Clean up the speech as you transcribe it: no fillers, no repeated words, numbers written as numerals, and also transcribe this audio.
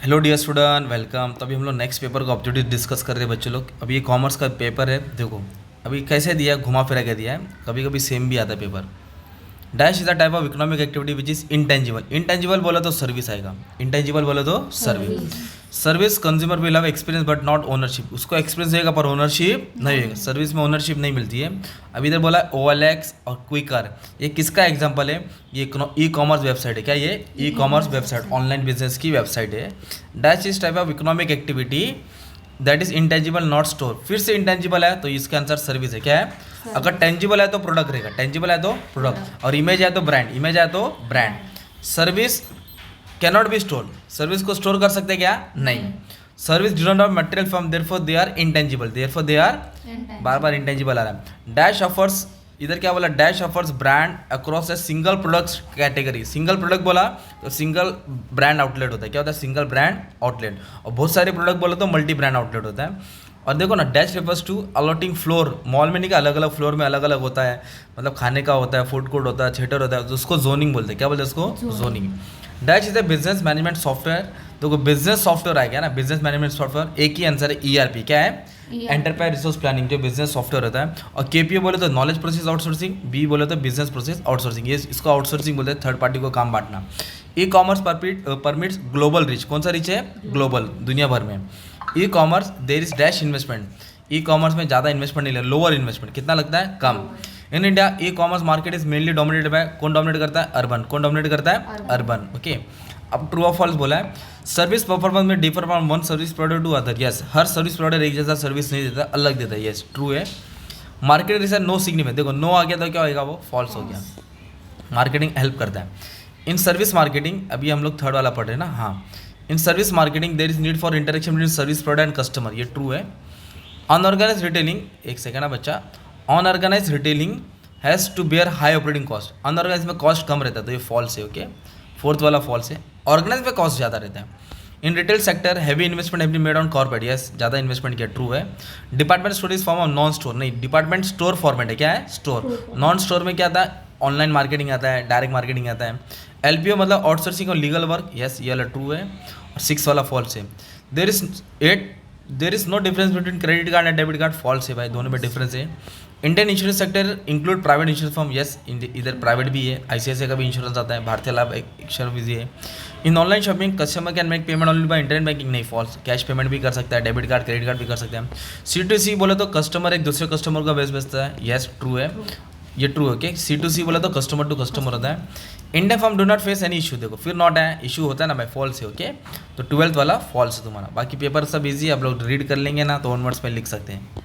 Hello dear student, welcome. तो अभी हम लोग नेक्स्ट पेपर का ऑब्जेक्टिव डिस्कस कर रहे हैं बच्चों लोग। अभी ये कॉमर्स का पेपर है। देखो अभी कैसे दिया है, घुमा फिरा के दिया है। कभी कभी सेम भी आता है paper. Dash is the type of economic activity which is intangible. Intangible बोला तो सर्विस आएगा, इंटेंजिबल बोला तो service. Service consumer will have experience but not ownership. उसको एक्सपीरियंस रहेगा पर ओनरशिप नहीं होगा। सर्विस में ओनरशिप नहीं मिलती है। अभी इधर बोला OLX और क्विकर, ये किसका एग्जांपल है? ये ई कॉमर्स वेबसाइट है। क्या ये e commerce website online business की वेबसाइट है। Dash is type of economic activity that is intangible not store. फिर से इंटेंजिबल है तो इसका आंसर सर्विस है। क्या है? अगर टेंजिबल है तो प्रोडक्ट रहेगा, टेंजिबल है तो प्रोडक्ट, और इमेज है तो ब्रांड, इमेज है तो brand. Service cannot be store. Service को स्टोर कर सकते क्या? नहीं। Service do not have material form, therefore they are intangible, therefore they are, बार बार इंटेंजिबल आ रहा है। डैश ऑफर्स, इधर क्या बोला? Dash offers brand across a single product category. Single product बोला तो सिंगल ब्रांड आउटलेट होता है। क्या होता है? Single brand outlet. और बहुत सारे प्रोडक्ट बोला तो मल्टी ब्रांड आउटलेट होता है। और देखो ना, dash refers to allotting floor. Mall में नहीं का अलग अलग फ्लोर में अलग अलग होता है, मतलब खाने का होता है, फूड कोर्ट होता है, थिएटर होता है, तो उसको जोनिंग बोलते हैं। क्या बोलते हैं उसको? Zoning. Dash is a business management software. देखो बिजनेस सॉफ्टवेयर आएगा ना, बिजनेस मैनेजमेंट सॉफ्टवेयर। एक ही आंसर है ERP। क्या है? एंटरप्राइज रिसोर्स प्लानिंग, जो बिजनेस सॉफ्टवेयर होता है। और KPO बोले तो नॉलेज प्रोसेस आउटसोर्सिंग, B बोले तो बिजनेस प्रोसेस आउटसोर्सिंग। ये इसको आउटसोर्सिंग बोलते हैं, थर्ड पार्टी को काम बांटना। E commerce permits global reach. कौन सा रीच है? ग्लोबल, दुनिया भर में। E commerce there is dash investment. E commerce में ज़्यादा इन्वेस्टमेंट नहीं, लोअर इन्वेस्टमेंट। कितना लगता है? कम। In India e commerce market is mainly dominated by, कौन डोमिनेट करता है? अर्बन। कौन डोमिनेट करता है? अर्बन। ओके। अब ट्रू और फॉल्स बोला है। सर्विस परफॉर्मेंस में differ from one service provider to other. Yes, हर सर्विस प्रोवाइडर एक जैसा सर्विस नहीं देता, अलग देता है। यस, ट्रू है। Market research no significant. देखो नो आ गया तो क्या होगा? वो फॉल्स हो गया। मार्केटिंग हेल्प करता है। इन सर्विस मार्केटिंग, अभी हम लोग थर्ड वाला पढ़ रहे हैं ना। हाँ, in service marketing there is need for interaction between service provider and customer. ये ट्रू है। अनऑर्गेनाइज रिटेलिंग, एक सेकेंड है बच्चा। Unorganised retailing has to bear high operating cost. Unorganised में कॉस्ट कम रहता है, तो ये फॉल्स है। ओके, फोर्थ वाला फॉल्स है। ऑर्गेनाइज में कॉस्ट ज़्यादा रहता है। In retail sector heavy investment have been made on corporate. Yes, ज़्यादा इन्वेस्टमेंट किया, ट्रू है। Department store is form of non store. नहीं, डिपार्टमेंट स्टोर फॉर्मेट है। क्या है? स्टोर। नॉन स्टोर में क्या आता है? ऑनलाइन मार्केटिंग आता है, डायरेक्ट मार्केटिंग आता है। LPO मतलब आउटसोर्सिंग और लीगल वर्क। यस, ये वाला ट्रू है। और 6 वाला फॉल्स है। There is no difference between credit card and debit card. False है भाई, दोनों में डिफरेंस है। Indian insurance sector include private insurance form. Yes, इधर प्राइवेट भी है, ICICI का भी इंश्योरेंस आता है, भारतीय लाभ इंश्योरेंस भी है। In online shopping customer can make payment only by internet banking. नहीं, फॉल्स। कैश पेमेंट भी कर सकता है, डेबिट कार्ड क्रेडिट कार्ड भी कर सकते हैं। C2C बोले तो कस्टमर एक दूसरे कस्टमर का बेस बेचता है। यस, ट्रू है, ये ट्रू है। ओके, C2C बोला तो कस्टमर टू कस्टमर होता है। India form do not face any issue. देखो फिर नॉट है, इशू होता है ना भाई, फॉल्स है। ओके, तो 12th वाला फॉल्स है तुम्हारा। बाकी पेपर सब इजी है, आप लोग रीड कर लेंगे ना तो ऑनवर्ड्स में लिख सकते हैं।